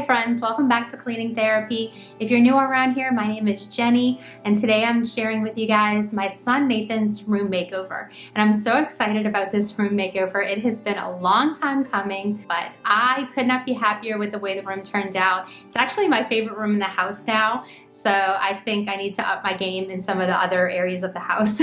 Hi friends, welcome back to Cleaning Therapy. If you're new around here, my name is Jenny, and today I'm sharing with you guys my son Nathan's room makeover. And I'm so excited about this room makeover. It has been a long time coming, but I could not be happier with the way the room turned out. It's actually my favorite room in the house now, so I think I need to up my game in some of the other areas of the house.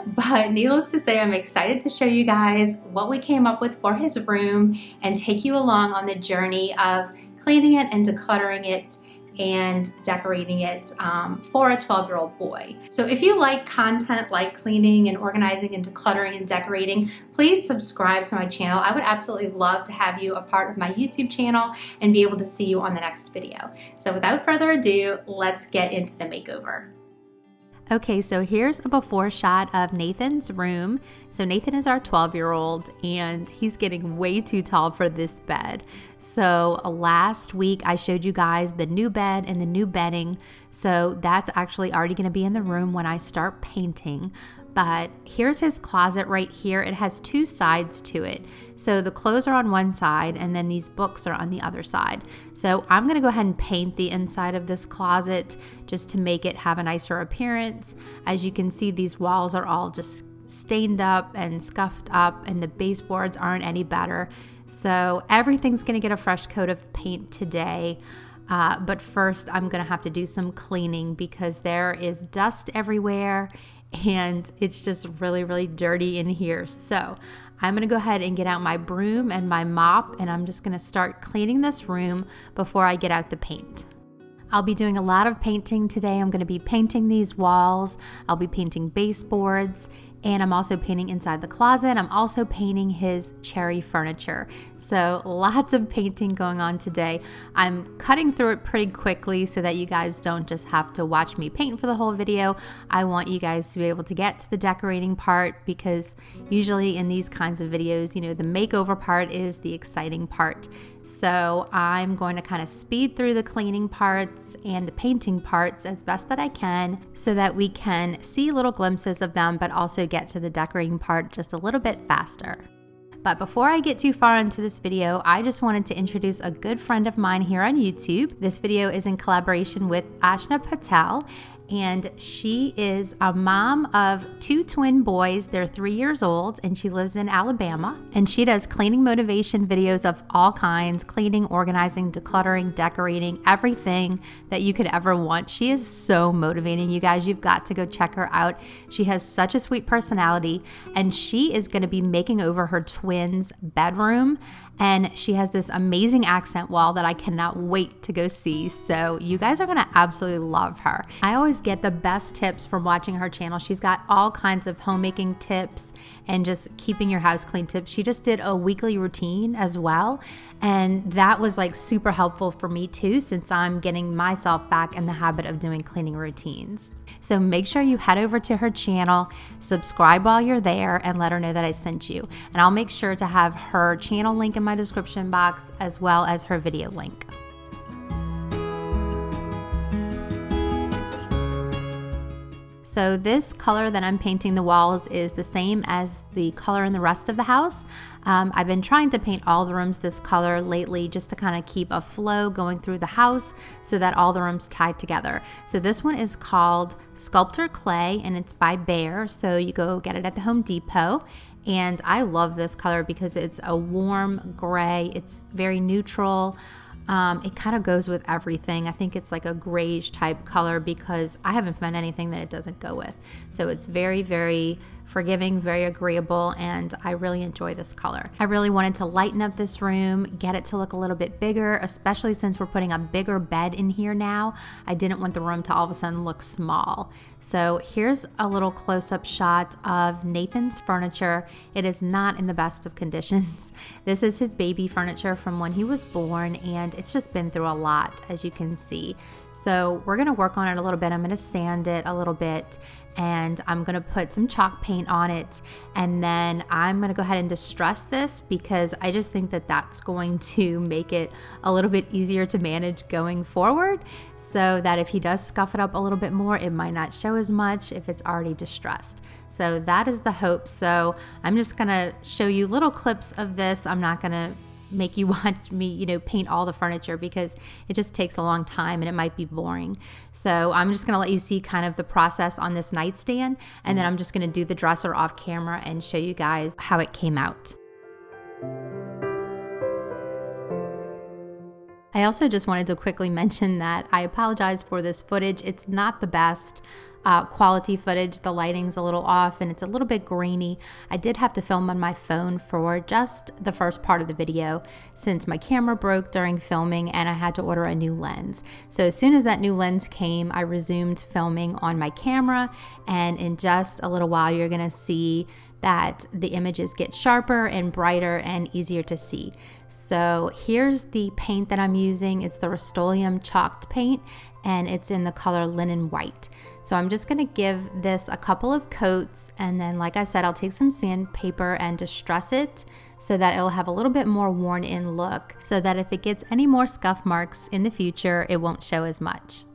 But needless to say, I'm excited to show you guys what we came up with for his room and take you along on the journey of cleaning it and decluttering it and decorating it for a 12-year-old boy. So if you like content like cleaning and organizing and decluttering and decorating, please subscribe to my channel. I would absolutely love to have you a part of my YouTube channel and be able to see you on the next video. So without further ado, let's get into the makeover. Okay, so here's a before shot of Nathan's room. So Nathan is our 12-year-old and he's getting way too tall for this bed. So last week I showed you guys the new bed and the new bedding. So that's actually already going to be in the room when I start painting. But here's his closet right here. It has two sides to it. So the clothes are on one side and then these books are on the other side. So I'm gonna go ahead and paint the inside of this closet just to make it have a nicer appearance. As you can see, these walls are all just stained up and scuffed up and the baseboards aren't any better. So everything's gonna get a fresh coat of paint today. But first I'm gonna have to do some cleaning because there is dust everywhere and it's just really, really dirty in here. So I'm gonna go ahead and get out my broom and my mop and I'm just gonna start cleaning this room before I get out the paint. I'll be doing a lot of painting today. I'm gonna be painting these walls. I'll be painting baseboards. And I'm also painting inside the closet. I'm also painting his cherry furniture. So lots of painting going on today. I'm cutting through it pretty quickly so that you guys don't just have to watch me paint for the whole video. I want you guys to be able to get to the decorating part because usually in these kinds of videos, you know, the makeover part is the exciting part. So I'm going to kind of speed through the cleaning parts and the painting parts as best that I can so that we can see little glimpses of them, but also get to the decorating part just a little bit faster. But before I get too far into this video, I just wanted to introduce a good friend of mine here on YouTube. This video is in collaboration with Ashna Patel. And she is a mom of two twin boys. They're 3 years old and she lives in Alabama. And she does cleaning motivation videos of all kinds, cleaning, organizing, decluttering, decorating, everything that you could ever want. She is so motivating. You guys, you've got to go check her out. She has such a sweet personality and she is going to be making over her twins' bedroom. And she has this amazing accent wall that I cannot wait to go see. So you guys are gonna absolutely love her. I always get the best tips from watching her channel. She's got all kinds of homemaking tips and just keeping your house clean tips. She just did a weekly routine as well. And that was like super helpful for me too, since I'm getting myself back in the habit of doing cleaning routines. So make sure you head over to her channel, subscribe while you're there, and let her know that I sent you. And I'll make sure to have her channel link in my description box as well as her video link. So this color that I'm painting the walls is the same as the color in the rest of the house. I've been trying to paint all the rooms this color lately just to kind of keep a flow going through the house so that all the rooms tie together. So this one is called Sculptor Clay and it's by Behr. So you go get it at the Home Depot. And I love this color because it's a warm gray. It's very neutral. It kind of goes with everything. I think it's like a grayish type color because I haven't found anything that it doesn't go with. So it's very, very forgiving, very agreeable, and I really enjoy this color. I really wanted to lighten up this room, get it to look a little bit bigger, especially since we're putting a bigger bed in here now. I didn't want the room to all of a sudden look small. So here's a little close-up shot of Nathan's furniture. It is not in the best of conditions. This is his baby furniture from when he was born, and it's just been through a lot, as you can see. So we're gonna work on it a little bit. I'm gonna sand it a little bit and I'm gonna put some chalk paint on it, and then I'm gonna go ahead and distress this because I just think that that's going to make it a little bit easier to manage going forward, so that if he does scuff it up a little bit more, it might not show as much if it's already distressed. So that is the hope. So I'm just gonna show you little clips of this. I'm not gonna make you watch me, paint all the furniture, because it just takes a long time and it might be boring. So I'm just going to let you see kind of the process on this nightstand, and then I'm just going to do the dresser off camera and show you guys how it came out. I also just wanted to quickly mention that I apologize for this footage. It's not the best quality footage. The lighting's a little off and it's a little bit grainy. I did have to film on my phone for just the first part of the video since my camera broke during filming and I had to order a new lens. So as soon as that new lens came, I resumed filming on my camera, and in just a little while you're gonna see that the images get sharper and brighter and easier to see. So here's the paint that I'm using. It's the Rust-Oleum chalked paint, and it's in the color linen white. So I'm just gonna give this a couple of coats, and then like I said, I'll take some sandpaper and distress it so that it'll have a little bit more worn in look, so that if it gets any more scuff marks in the future, it won't show as much.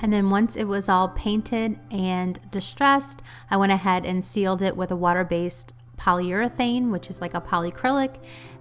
And then once it was all painted and distressed, I went ahead and sealed it with a water-based polyurethane, which is like a polyacrylic.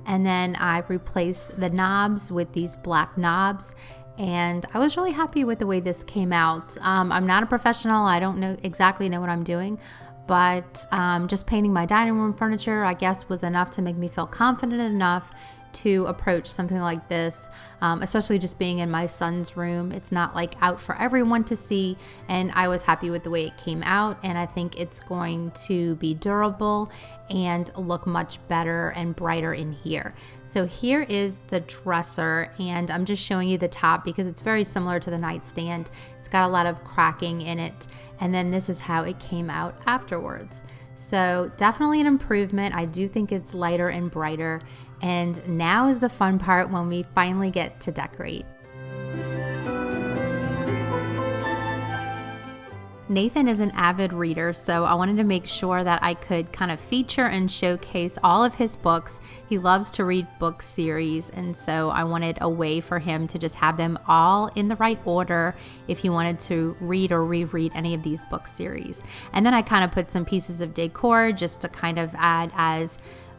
And then I replaced the knobs with these black knobs. And I was really happy with the way this came out. I'm not a professional. I don't exactly know what I'm doing. But just painting my dining room furniture, I guess, was enough to make me feel confident enough to approach something like this, especially just being in my son's room. It's not like out for everyone to see, and I was happy with the way it came out, and I think it's going to be durable and look much better and brighter in here. So here is the dresser, and I'm just showing you the top because it's very similar to the nightstand. It's got a lot of cracking in it, and then this is how it came out afterwards. So definitely an improvement. I do think it's lighter and brighter. And now is the fun part, when we finally get to decorate. Nathan is an avid reader, so I wanted to make sure that I could kind of feature and showcase all of his books. He loves to read book series, and so I wanted a way for him to just have them all in the right order if he wanted to read or reread any of these book series. And then I kind of put some pieces of decor just to kind of add as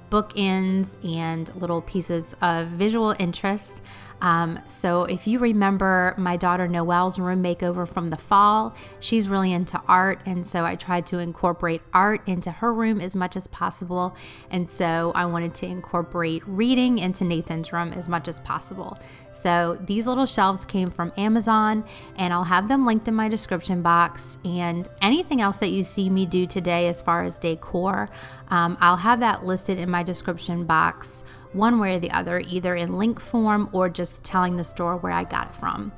bookends and little pieces of visual interest. So if you remember my daughter Noelle's room makeover from the fall, she's really into art, and so I tried to incorporate art into her room as much as possible, and so I wanted to incorporate reading into Nathan's room as much as possible. So these little shelves came from Amazon, and I'll have them linked in my description box, and anything else that you see me do today as far as decor, I'll have that listed in my description box one way or the other, either in link form or just telling the store where I got it from.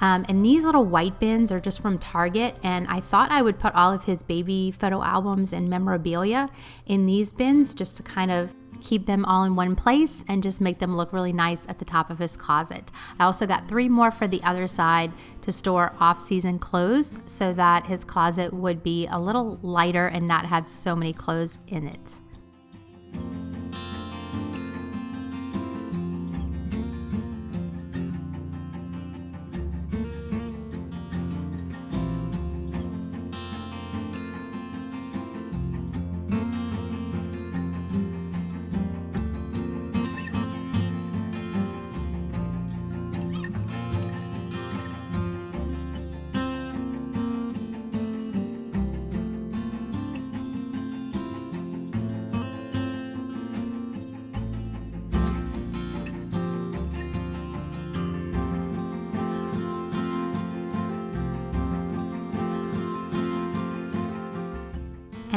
And these little white bins are just from Target, and I thought I would put all of his baby photo albums and memorabilia in these bins just to kind of keep them all in one place and just make them look really nice at the top of his closet. I also got 3 more for the other side to store off-season clothes so that his closet would be a little lighter and not have so many clothes in it.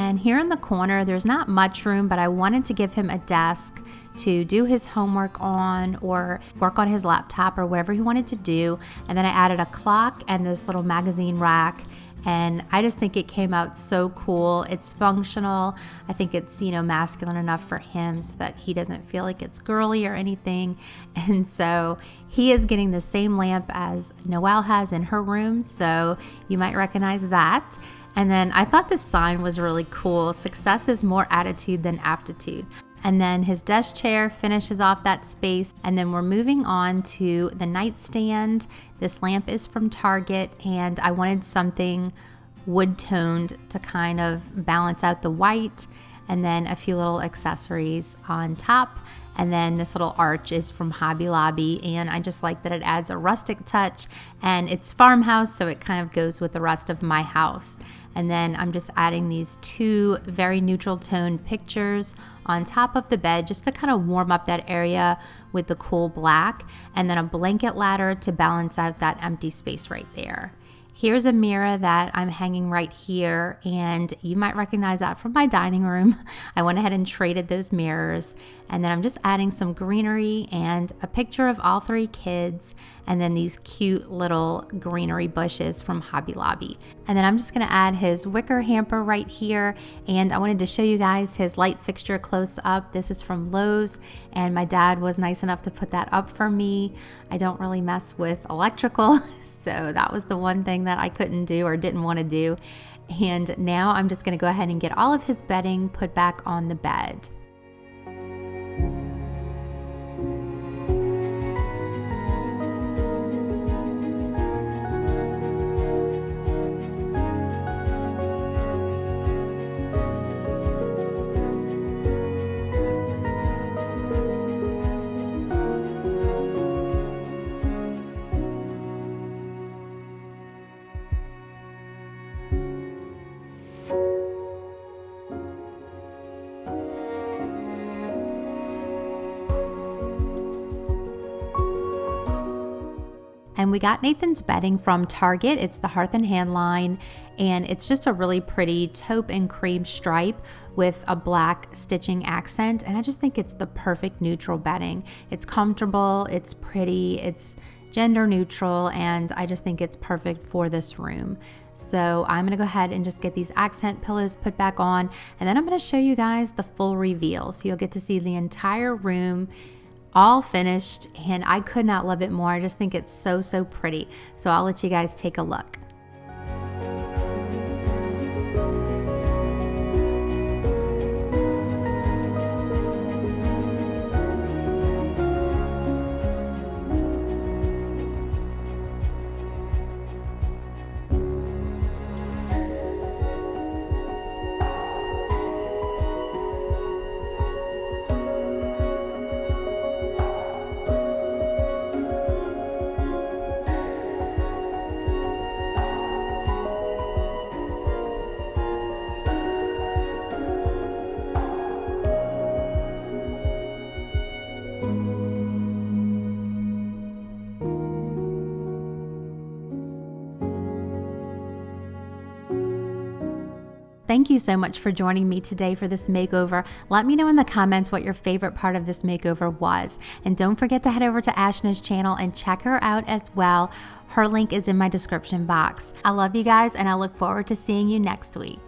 And here in the corner, there's not much room, but I wanted to give him a desk to do his homework on or work on his laptop or whatever he wanted to do. And then I added a clock and this little magazine rack. And I just think it came out so cool. It's functional. I think it's, masculine enough for him so that he doesn't feel like it's girly or anything. And so he is getting the same lamp as Noelle has in her room. So you might recognize that. And then I thought this sign was really cool. Success is more attitude than aptitude. And then his desk chair finishes off that space. And then we're moving on to the nightstand. This lamp is from Target, and I wanted something wood-toned to kind of balance out the white, and then a few little accessories on top. And then this little arch is from Hobby Lobby, and I just like that it adds a rustic touch, and it's farmhouse, so it kind of goes with the rest of my house. And then I'm just adding these two very neutral toned pictures on top of the bed just to kind of warm up that area with the cool black, and then a blanket ladder to balance out that empty space right there. Here's a mirror that I'm hanging right here, and you might recognize that from my dining room. I went ahead and traded those mirrors, and then I'm just adding some greenery and a picture of all three kids, and then these cute little greenery bushes from Hobby Lobby. And then I'm just gonna add his wicker hamper right here, and I wanted to show you guys his light fixture close up. This is from Lowe's, and my dad was nice enough to put that up for me. I don't really mess with electrical, so that was the one thing that I couldn't do or didn't want to do. And now I'm just going to go ahead and get all of his bedding put back on the bed. And we got Nathan's bedding from Target. It's the Hearth and Hand line, and it's just a really pretty taupe and cream stripe with a black stitching accent. And I just think it's the perfect neutral bedding. It's comfortable, it's pretty, it's gender neutral, and I just think it's perfect for this room. So I'm gonna go ahead and just get these accent pillows put back on, and then I'm gonna show you guys the full reveal. So you'll get to see the entire room all finished, and I could not love it more. I just think it's so pretty. So I'll let you guys take a look. Thank you so much for joining me today for this makeover. Let me know in the comments what your favorite part of this makeover was. And don't forget to head over to Ashna's channel and check her out as well. Her link is in my description box. I love you guys, and I look forward to seeing you next week.